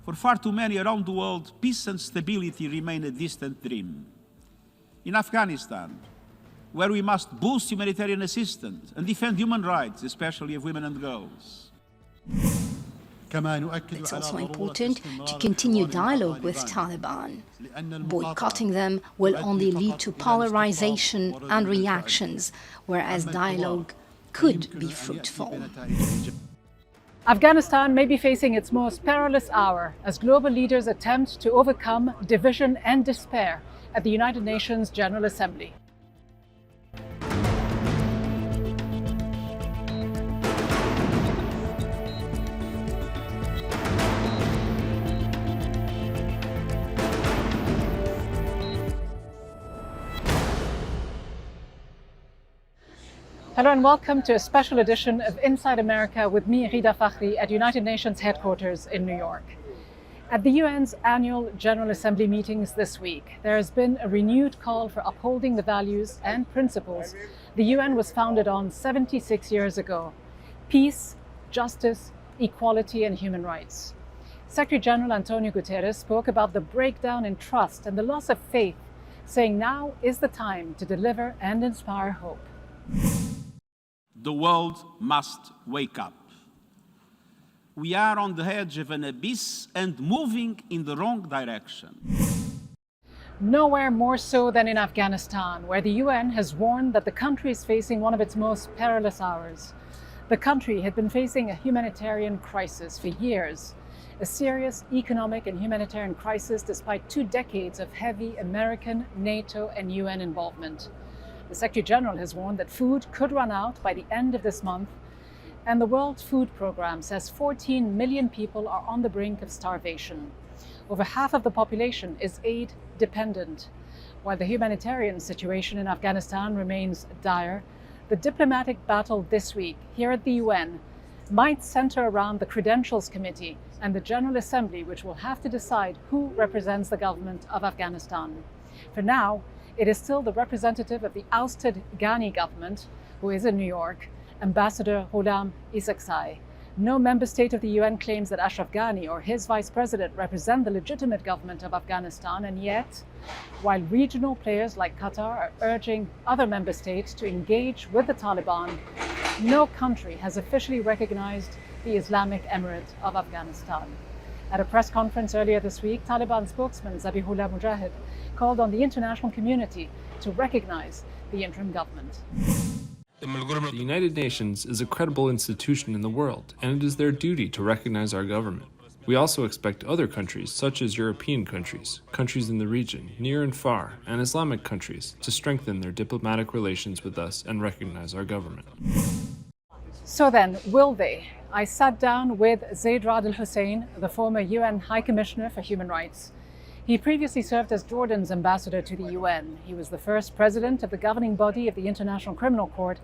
For far too many around the world, peace and stability remain a distant dream. In Afghanistan, where we must boost humanitarian assistance and defend human rights, especially of women and girls. It's also important to continue dialogue with Taliban. Boycotting them will only lead to polarization and reactions, whereas dialogue could be fruitful. Afghanistan may be facing its most perilous hour as global leaders attempt to overcome division and despair at the United Nations General Assembly. Hello and welcome to a special edition of Inside America with me, Ghida Fakhry, at United Nations headquarters in New York. At the UN's annual General Assembly meetings this week, there has been a renewed call for upholding the values and principles the UN was founded on 76 years ago: peace, justice, equality, and human rights. Secretary General Antonio Guterres spoke about the breakdown in trust and the loss of faith, saying now is the time to deliver and inspire hope. The world must wake up. We are on the edge of an abyss and moving in the wrong direction. Nowhere more so than in Afghanistan, where the UN has warned that the country is facing one of its most perilous hours. The country had been facing a humanitarian crisis for years, a serious economic and humanitarian crisis despite 2 decades of heavy American, NATO and UN involvement. The Secretary General has warned that food could run out by the end of this month, and the World Food Programme says 14 million people are on the brink of starvation. Over half of the population is aid dependent. While the humanitarian situation in Afghanistan remains dire, the diplomatic battle this week here at the UN might center around the Credentials Committee and the General Assembly, which will have to decide who represents the government of Afghanistan. For now, it is still the representative of the ousted Ghani government, who is in New York, Ambassador Ghulam Isaksai. No member state of the UN claims that Ashraf Ghani or his vice president represent the legitimate government of Afghanistan, and yet, while regional players like Qatar are urging other member states to engage with the Taliban, no country has officially recognized the Islamic Emirate of Afghanistan. At a press conference earlier this week, Taliban spokesman Zabihullah Mujahid called on the international community to recognize the interim government. The United Nations is a credible institution in the world, and it is their duty to recognize our government. We also expect other countries, such as European countries, countries in the region, near and far, and Islamic countries, to strengthen their diplomatic relations with us and recognize our government. So then, will they? I sat down with Zeid Ra'ad Al Hussein, the former UN High Commissioner for Human Rights. He previously served as Jordan's ambassador to the UN. He was the first president of the governing body of the International Criminal Court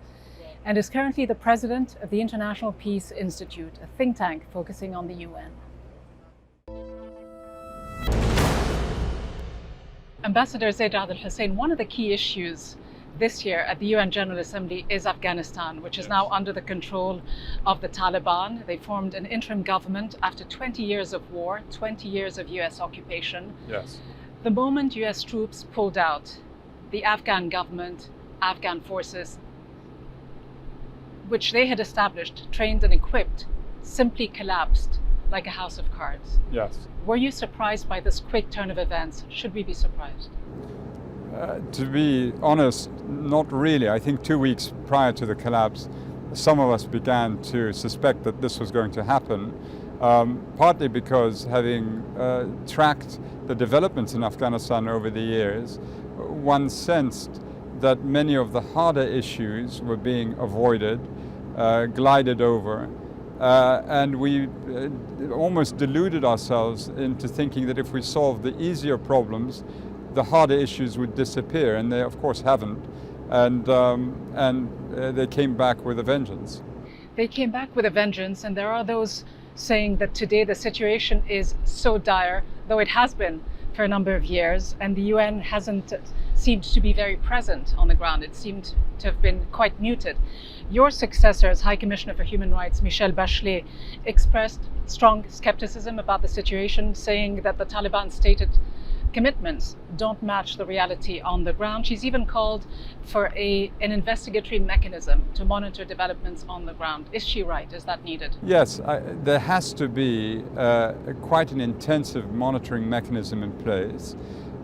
and is currently the president of the International Peace Institute, a think tank focusing on the UN. Ambassador Zeid Ra'ad Al Hussein, one of the key issues this year at the UN General Assembly is Afghanistan, which is now under the control of the Taliban. They formed an interim government after 20 years of war, 20 years of US occupation. Yes. The moment US troops pulled out, the Afghan government, Afghan forces, which they had established, trained and equipped, simply collapsed like a house of cards. Yes. Were you surprised by this quick turn of events? Should we be surprised? To be honest, not really. I think 2 weeks prior to the collapse, some of us began to suspect that this was going to happen, partly because having tracked the developments in Afghanistan over the years, one sensed that many of the harder issues were being avoided, glided over, and we almost deluded ourselves into thinking that if we solved the easier problems, the harder issues would disappear, and they of course haven't, and they came back with a vengeance. They came back with a vengeance, and there are those saying that today the situation is so dire, though it has been for a number of years, and the UN hasn't seemed to be very present on the ground. It seemed to have been quite muted. Your successor as High Commissioner for Human Rights, Michelle Bachelet, expressed strong skepticism about the situation, saying that the Taliban stated commitments don't match the reality on the ground. She's even called for an investigatory mechanism to monitor developments on the ground. Is she right? Is that needed? Yes, there has to be quite an intensive monitoring mechanism in place.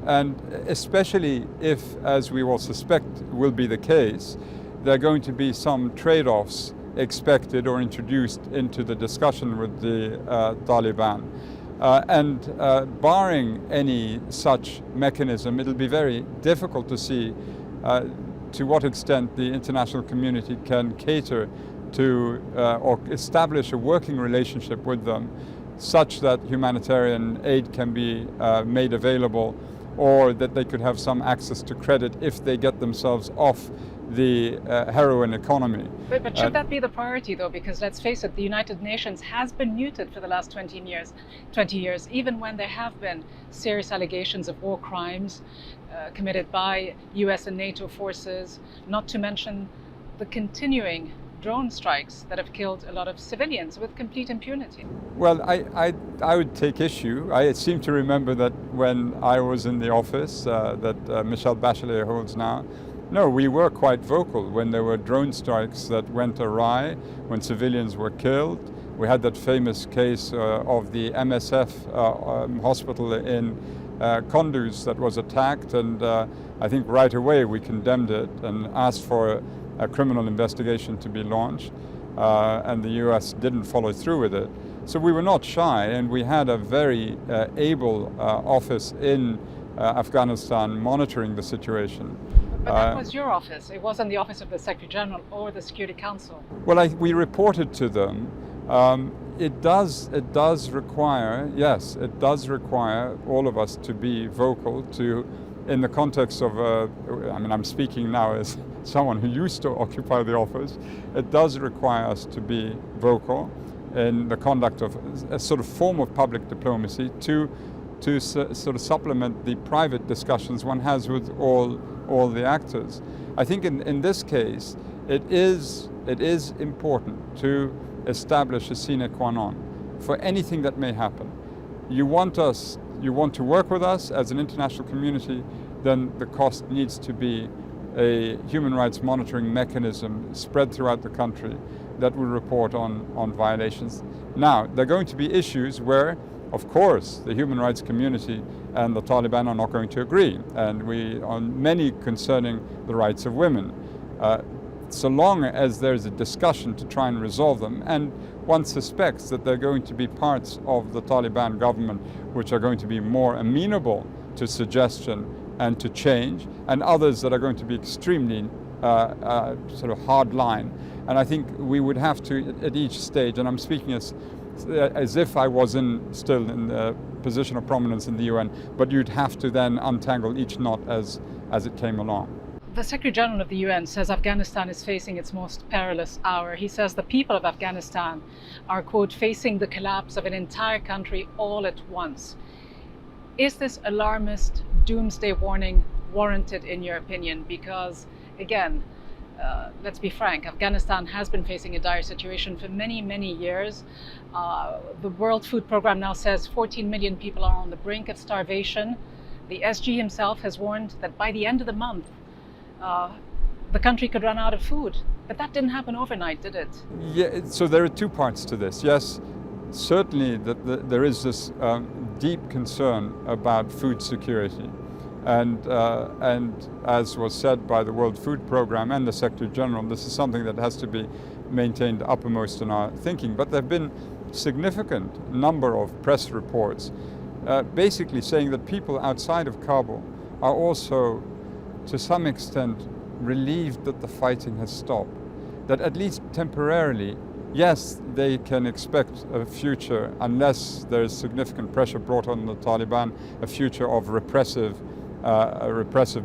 And especially if, as we all suspect will be the case, there are going to be some trade-offs expected or introduced into the discussion with the Taliban. Barring any such mechanism, it'll be very difficult to see to what extent the international community can cater to or establish a working relationship with them such that humanitarian aid can be made available, or that they could have some access to credit if they get themselves off the heroin economy. But should that be the priority, though? Because let's face it, the United Nations has been muted for the last 20 years, even when there have been serious allegations of war crimes committed by US and NATO forces, not to mention the continuing drone strikes that have killed a lot of civilians with complete impunity. Well, I would take issue. I seem to remember that when I was in the office that Michelle Bachelet holds now, no, we were quite vocal when there were drone strikes that went awry, when civilians were killed. We had that famous case of the MSF hospital in Kunduz that was attacked, and I think right away we condemned it and asked for a criminal investigation to be launched, and the US didn't follow through with it. So we were not shy, and we had a very able office in Afghanistan monitoring the situation. But that was your office. It wasn't the office of the Secretary General or the Security Council. Well, we reported to them. It does require, yes, it does require all of us to be vocal to, in the context of, I'm speaking now as someone who used to occupy the office, it does require us to be vocal in the conduct of a sort of form of public diplomacy to sort of supplement the private discussions one has with all the actors. I think in this case, it is important to establish a sine qua non for anything that may happen. You want to work with us as an international community, then the cost needs to be a human rights monitoring mechanism spread throughout the country that will report on violations. Now, there are going to be issues where, of course, the human rights community and the Taliban are not going to agree, and on many concerning the rights of women. So long as there's a discussion to try and resolve them, and one suspects that there are going to be parts of the Taliban government which are going to be more amenable to suggestion and to change, and others that are going to be extremely sort of hard line. And I think we would have to, at each stage, and I'm speaking as if I was still in the position of prominence in the UN, but you'd have to then untangle each knot as it came along. The Secretary General of the UN says Afghanistan is facing its most perilous hour. He says the people of Afghanistan are, quote, facing the collapse of an entire country all at once. Is this alarmist doomsday warning warranted in your opinion? Because, again, let's be frank, Afghanistan has been facing a dire situation for many, many years. The World Food Programme now says 14 million people are on the brink of starvation. The SG himself has warned that by the end of the month, the country could run out of food. But that didn't happen overnight, did it? Yeah, so there are two parts to this. Yes, certainly there is this deep concern about food security. And as was said by the World Food Programme and the Secretary General, this is something that has to be maintained uppermost in our thinking. But there have been significant number of press reports basically saying that people outside of Kabul are also, to some extent, relieved that the fighting has stopped. That at least temporarily, yes, they can expect a future, unless there is significant pressure brought on the Taliban, a future of repressive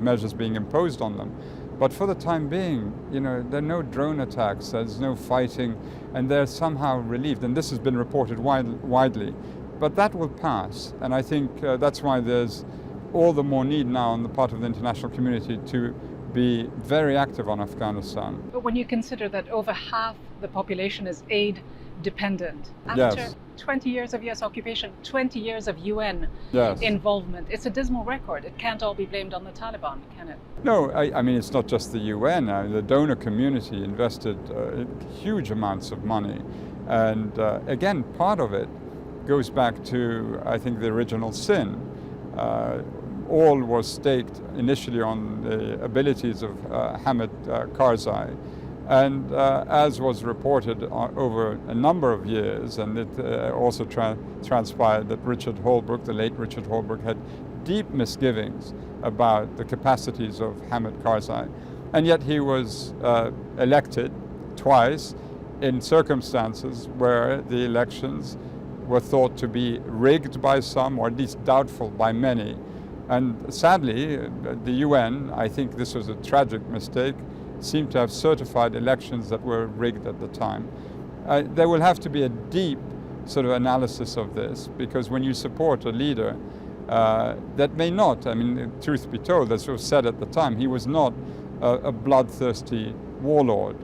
measures being imposed on them. But for the time being, there are no drone attacks, there's no fighting, and they're somehow relieved. And this has been reported widely. But that will pass, and I think that's why there's all the more need now on the part of the international community to be very active on Afghanistan. But when you consider that over half the population is aid dependent, after Yes. 20 years of US occupation, 20 years of UN Yes. involvement, it's a dismal record. It can't all be blamed on the Taliban, can it? No, I mean, it's not just the UN. The donor community invested huge amounts of money. And again, part of it goes back to, I think, the original sin. All was staked initially on the abilities of Hamid Karzai. And as was reported over a number of years, and it also transpired that Richard Holbrooke, the late Richard Holbrooke, had deep misgivings about the capacities of Hamid Karzai. And yet he was elected twice in circumstances where the elections were thought to be rigged by some, or at least doubtful by many. And sadly, the UN, I think this was a tragic mistake, seemed to have certified elections that were rigged at the time. There will have to be a deep sort of analysis of this, because when you support a leader that may not, I mean, truth be told, as was said at the time, he was not a bloodthirsty warlord,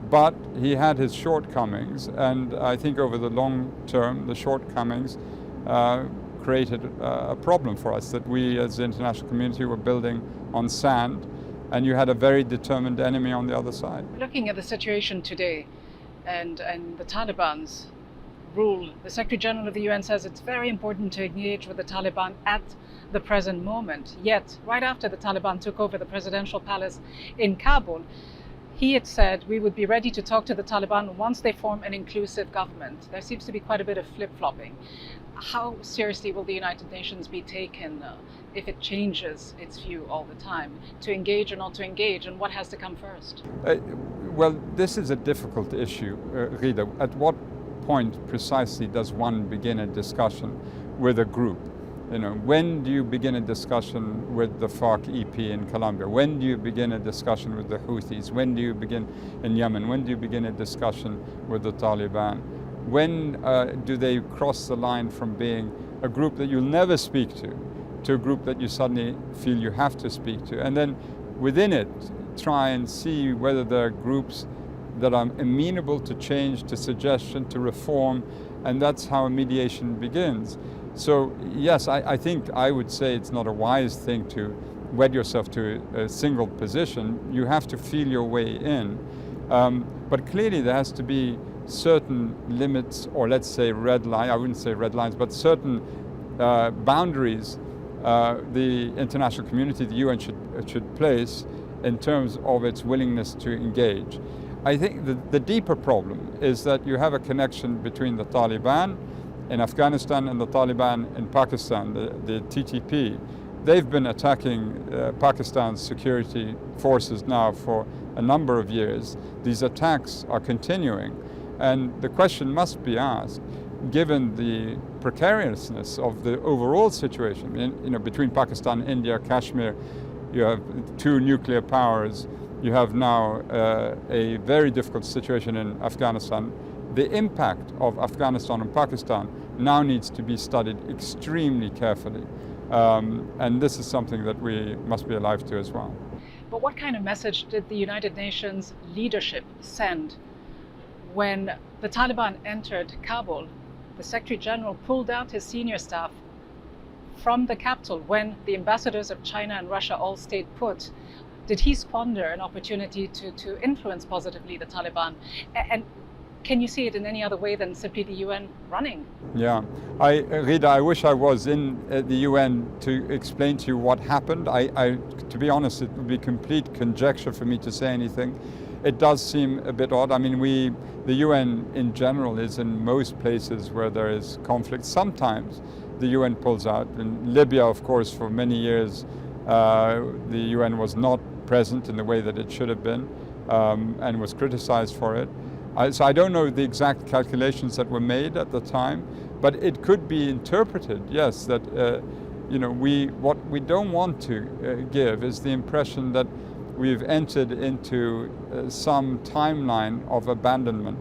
but he had his shortcomings, and I think over the long term, the shortcomings created a problem for us, that we as the international community were building on sand, and you had a very determined enemy on the other side. Looking at the situation today and the Taliban's rule, the Secretary General of the UN says it's very important to engage with the Taliban at the present moment. Yet, right after the Taliban took over the presidential palace in Kabul, he had said we would be ready to talk to the Taliban once they form an inclusive government. There seems to be quite a bit of flip-flopping. How seriously will the United Nations be taken if it changes its view all the time, to engage or not to engage, and what has to come first? Well, this is a difficult issue, Ghida. At what point precisely does one begin a discussion with a group? When do you begin a discussion with the FARC-EP in Colombia? When do you begin a discussion with the Houthis? When do you begin in Yemen? When do you begin a discussion with the Taliban? When do they cross the line from being a group that you'll never speak to a group that you suddenly feel you have to speak to? And then within it, try and see whether there are groups that are amenable to change, to suggestion, to reform, and that's how mediation begins. So yes, I think I would say it's not a wise thing to wed yourself to a single position. You have to feel your way in. But clearly there has to be certain limits, or let's say red line, I wouldn't say red lines, but certain boundaries the international community, the UN should place in terms of its willingness to engage. I think the deeper problem is that you have a connection between the Taliban in Afghanistan and the Taliban in Pakistan, the TTP. They've been attacking Pakistan's security forces now for a number of years. These attacks are continuing, and the question must be asked, given the precariousness of the overall situation, between Pakistan, India, Kashmir, you have two nuclear powers, you have now a very difficult situation in Afghanistan. The impact of Afghanistan and Pakistan now needs to be studied extremely carefully. And this is something that we must be alive to as well. But what kind of message did the United Nations leadership send when the Taliban entered Kabul? The Secretary General pulled out his senior staff from the capital when the ambassadors of China and Russia all stayed put. Did he squander an opportunity to influence positively the Taliban? And can you see it in any other way than simply the UN running? Yeah, Ghida, I wish I was in the UN to explain to you what happened. To be honest, it would be complete conjecture for me to say anything. It does seem a bit odd. I mean, the UN in general is in most places where there is conflict. Sometimes the UN pulls out. In Libya, of course, for many years, the UN was not present in the way that it should have been, and was criticized for it. So I don't know the exact calculations that were made at the time, but it could be interpreted, yes, that what we don't want to give is the impression that we've entered into some timeline of abandonment,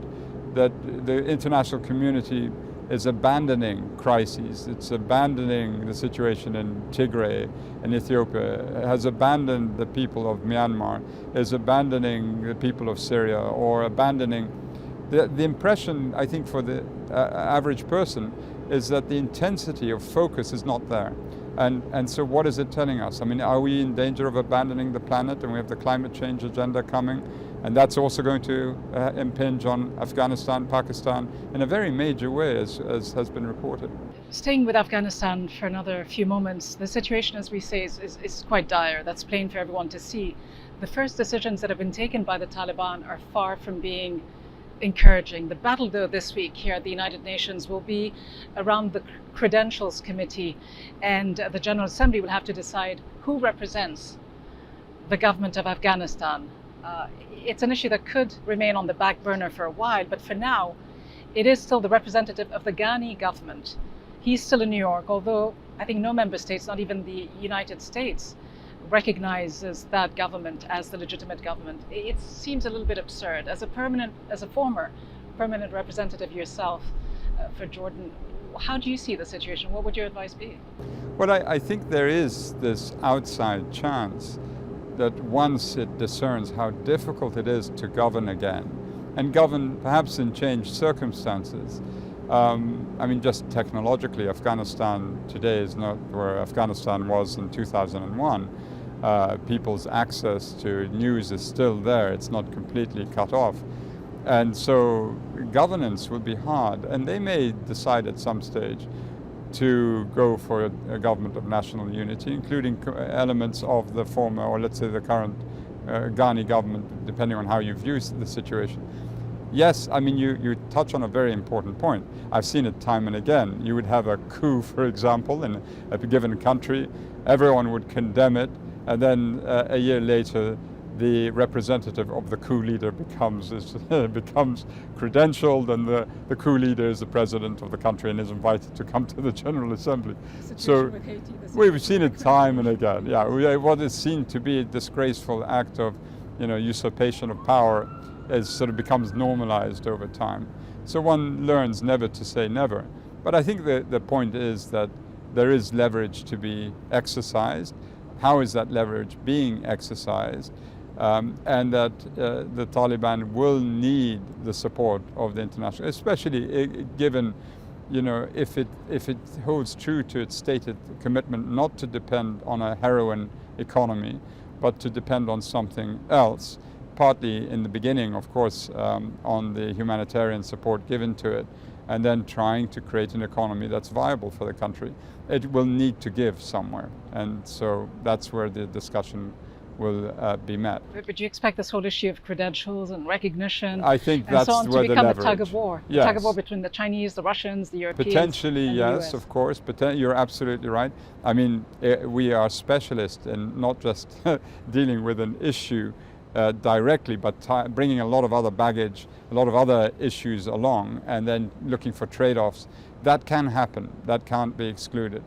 that the international community is abandoning crises. It's abandoning the situation in Tigray in Ethiopia, has abandoned the people of Myanmar, is abandoning the people of Syria, or abandoning. The impression, I think, for the average person is that the intensity of focus is not there. And so what is it telling us? I mean, are we in danger of abandoning the planet? And we have the climate change agenda coming, and that's also going to impinge on Afghanistan, Pakistan in a very major way, as has been reported. Staying with Afghanistan for another few moments, the situation, as we say, is quite dire. That's plain for everyone to see. The first decisions that have been taken by the Taliban are far from being encouraging. The battle, though, this week here at the United Nations will be around the Credentials Committee, and the General Assembly will have to decide who represents the government of Afghanistan. It's an issue that could remain on the back burner for a while, but for now, it is still the representative of the Ghani government. He's still in New York, although I think no member states, not even the United States, recognizes that government as the legitimate government. It seems a little bit absurd. As a former permanent representative yourself for Jordan, how do you see the situation? What would your advice be? Well, I think there is this outside chance that once it discerns how difficult it is to govern again, and govern perhaps in changed circumstances. I mean, just technologically, Afghanistan today is not where Afghanistan was in 2001. People's access to news is still there. It's not completely cut off. And so governance will be hard. And they may decide at some stage to go for a government of national unity, including elements of the former, or let's say the current Ghani government, depending on how you view the situation. Yes, I mean, you touch on a very important point. I've seen it time and again. You would have a coup, for example, in a given country. Everyone would condemn it, and then a year later, the representative of the coup leader becomes credentialed, and the coup leader is the president of the country and is invited to come to the General Assembly. So we've seen it time and again. Yeah, what is seen to be a disgraceful act of, usurpation of power sort of becomes normalized over time. So one learns never to say never. But I think the point is that there is leverage to be exercised. How is that leverage being exercised? And that the Taliban will need the support of the international, especially given, if it holds true to its stated commitment not to depend on a heroin economy, but to depend on something else, partly in the beginning, of course, on the humanitarian support given to it, and then trying to create an economy that's viable for the country. It will need to give somewhere, and so that's where the discussion will be met. But do you expect this whole issue of credentials and recognition, I think and that's so on, where to become the a leverage. tug of war? Yes. A tug of war between the Chinese, the Russians, the Europeans, Potentially, and yes, the US. of course. You're absolutely right. I mean, we are specialists in not just dealing with an issue directly, but bringing a lot of other baggage, a lot of other issues along, and then looking for trade-offs. That can happen. That can't be excluded.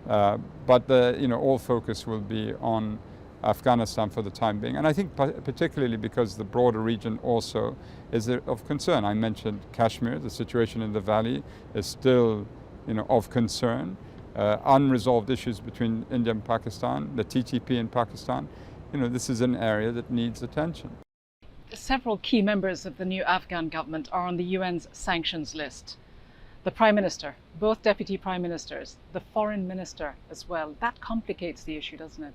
But all focus will be on Afghanistan for the time being, and I think particularly because the broader region also is of concern. I mentioned Kashmir. The situation in the valley is still, of concern. Unresolved issues between India and Pakistan, the TTP in Pakistan. This is an area that needs attention. Several key members of the new Afghan government are on the UN's sanctions list. The Prime Minister, both Deputy Prime Ministers, the Foreign Minister as well. That complicates the issue, doesn't it?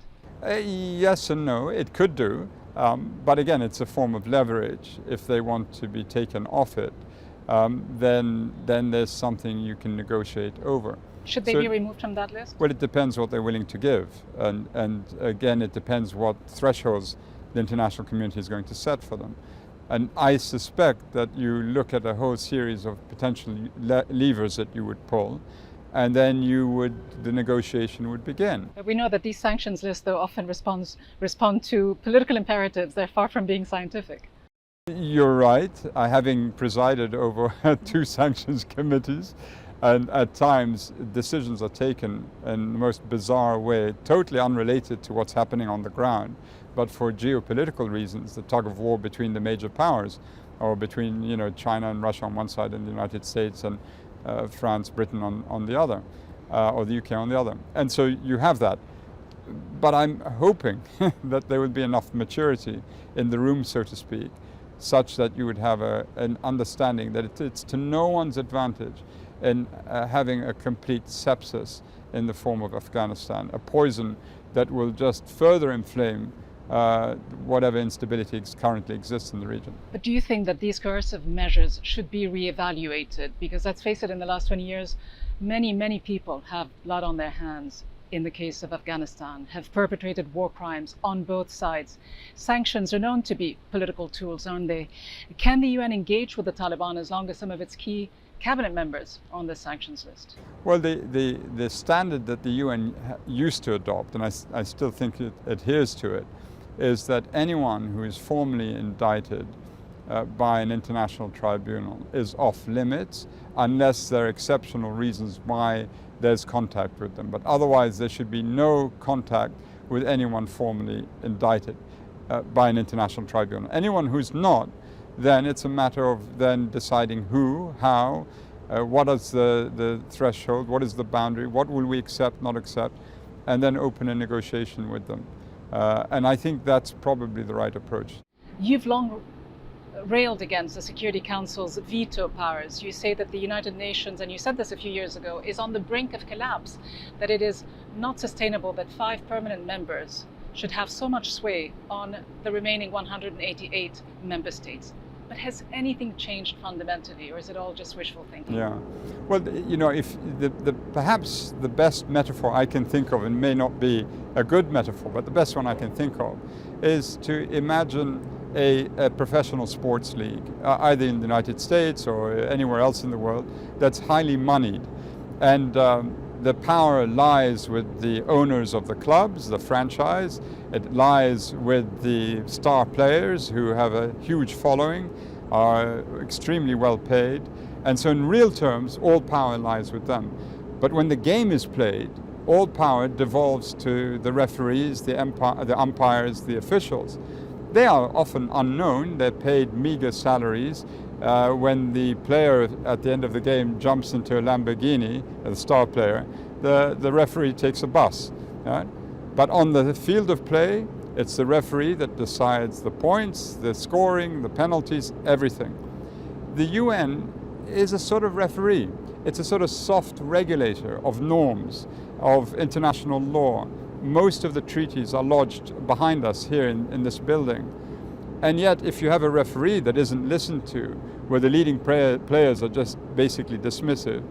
Yes and no, it could do. But again, it's a form of leverage. If they want to be taken off it, then there's something you can negotiate over. Should they be removed from that list? Well, it depends what they're willing to give. And again, it depends what thresholds the international community is going to set for them. And I suspect that you look at a whole series of potential levers that you would pull, and then the negotiation would begin. We know that these sanctions lists, though, often respond to political imperatives. They're far from being scientific. You're right. Having presided over 2 sanctions committees, and at times decisions are taken in the most bizarre way, totally unrelated to what's happening on the ground, but for geopolitical reasons, the tug of war between the major powers, or between China and Russia on one side and the United States and France, Britain on the other, or the UK on the other. And so you have that. But I'm hoping that there will be enough maturity in the room, so to speak, such that you would have an understanding that it's to no one's advantage in having a complete sepsis in the form of Afghanistan, a poison that will just further inflame whatever instability currently exists in the region. But do you think that these coercive measures should be reevaluated? Because let's face it, in the last 20 years, many people have blood on their hands in the case of Afghanistan, have perpetrated war crimes on both sides. Sanctions are known to be political tools, aren't they? Can the UN engage with the Taliban as long as some of its key cabinet members are on the sanctions list? Well, the standard that the UN used to adopt, and I still think it adheres to it, is that anyone who is formally indicted by an international tribunal is off limits unless there are exceptional reasons why there's contact with them. But otherwise there should be no contact with anyone formally indicted by an international tribunal. Anyone who's not, then it's a matter of then deciding who, how, what is the threshold, what is the boundary, what will we accept, not accept, and then open a negotiation with them. And I think that's probably the right approach. You've long railed against the Security Council's veto powers. You say that the United Nations, and you said this a few years ago, is on the brink of collapse, that it is not sustainable that 5 permanent members should have so much sway on the remaining 188 member states. But has anything changed fundamentally, or is it all just wishful thinking? Yeah. Well, you know, if perhaps the best metaphor I can think of, and may not be a good metaphor, but the best one I can think of, is to imagine a professional sports league, either in the United States or anywhere else in the world, that's highly moneyed. And the power lies with the owners of the clubs, the franchise. It lies with the star players who have a huge following, are extremely well paid. And so in real terms, all power lies with them. But when the game is played, all power devolves to the referees, the umpires, the officials. They are often unknown. They're paid meager salaries. When the player at the end of the game jumps into a Lamborghini, the star player, the referee takes a bus. Right? But on the field of play, it's the referee that decides the points, the scoring, the penalties, everything. The UN is a sort of referee. It's a sort of soft regulator of norms, of international law. Most of the treaties are lodged behind us here in this building. And yet, if you have a referee that isn't listened to, where the leading players are just basically dismissive,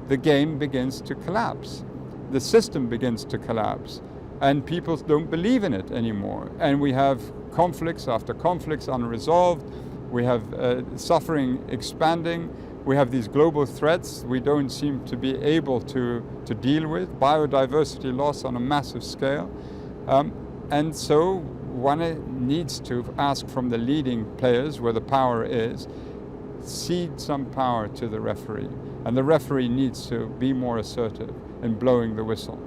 the game begins to collapse. The system begins to collapse, and people don't believe in it anymore. And we have conflicts after conflicts unresolved. We have suffering expanding. We have these global threats we don't seem to be able to deal with, biodiversity loss on a massive scale. And so one needs to ask from the leading players, where the power is, cede some power to the referee. And the referee needs to be more assertive in blowing the whistle.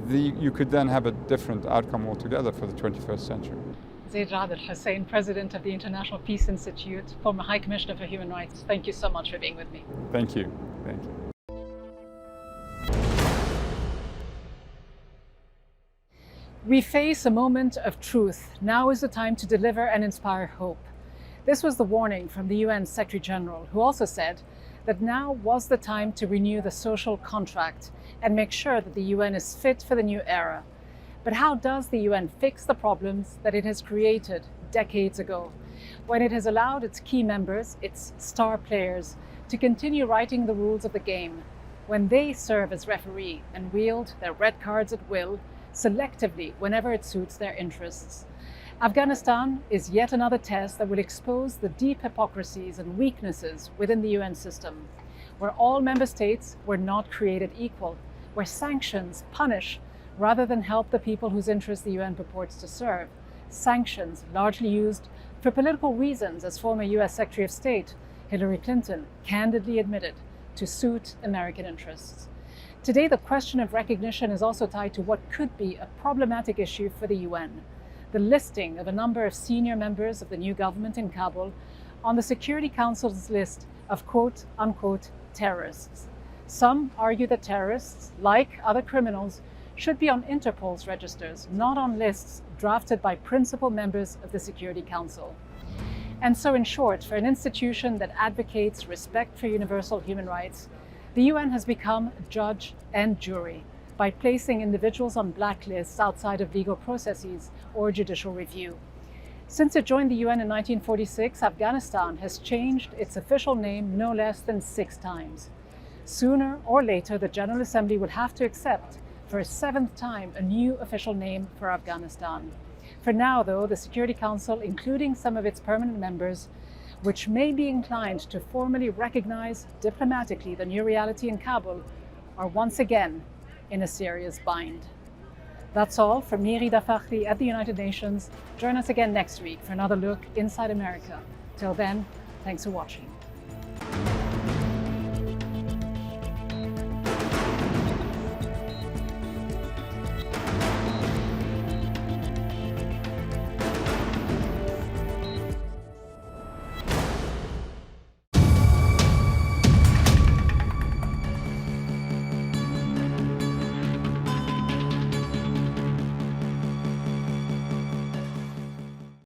You could then have a different outcome altogether for the 21st century. Zeid Ra'ad Al Hussein, President of the International Peace Institute, former High Commissioner for Human Rights. Thank you so much for being with me. Thank you. Thank you. We face a moment of truth. Now is the time to deliver and inspire hope. This was the warning from the UN Secretary General, who also said that now was the time to renew the social contract and make sure that the UN is fit for the new era. But how does the UN fix the problems that it has created decades ago, when it has allowed its key members, its star players, to continue writing the rules of the game, when they serve as referee and wield their red cards at will, selectively whenever it suits their interests? Afghanistan is yet another test that will expose the deep hypocrisies and weaknesses within the UN system, where all member states were not created equal, where sanctions punish rather than help the people whose interests the UN purports to serve. Sanctions largely used for political reasons, as former US Secretary of State Hillary Clinton candidly admitted, to suit American interests. Today, the question of recognition is also tied to what could be a problematic issue for the UN: the listing of a number of senior members of the new government in Kabul on the Security Council's list of quote-unquote terrorists. Some argue that terrorists, like other criminals, should be on Interpol's registers, not on lists drafted by principal members of the Security Council. And so, in short, for an institution that advocates respect for universal human rights, the UN has become judge and jury by placing individuals on blacklists outside of legal processes or judicial review. Since it joined the UN in 1946, Afghanistan has changed its official name no less than 6 times. Sooner or later, the General Assembly would have to accept, for a 7th time, a new official name for Afghanistan. For now, though, the Security Council, including some of its permanent members, which may be inclined to formally recognize diplomatically the new reality in Kabul, are once again in a serious bind. That's all from me, Fakhry, at the United Nations. Join us again next week for another look inside America. Till then, thanks for watching.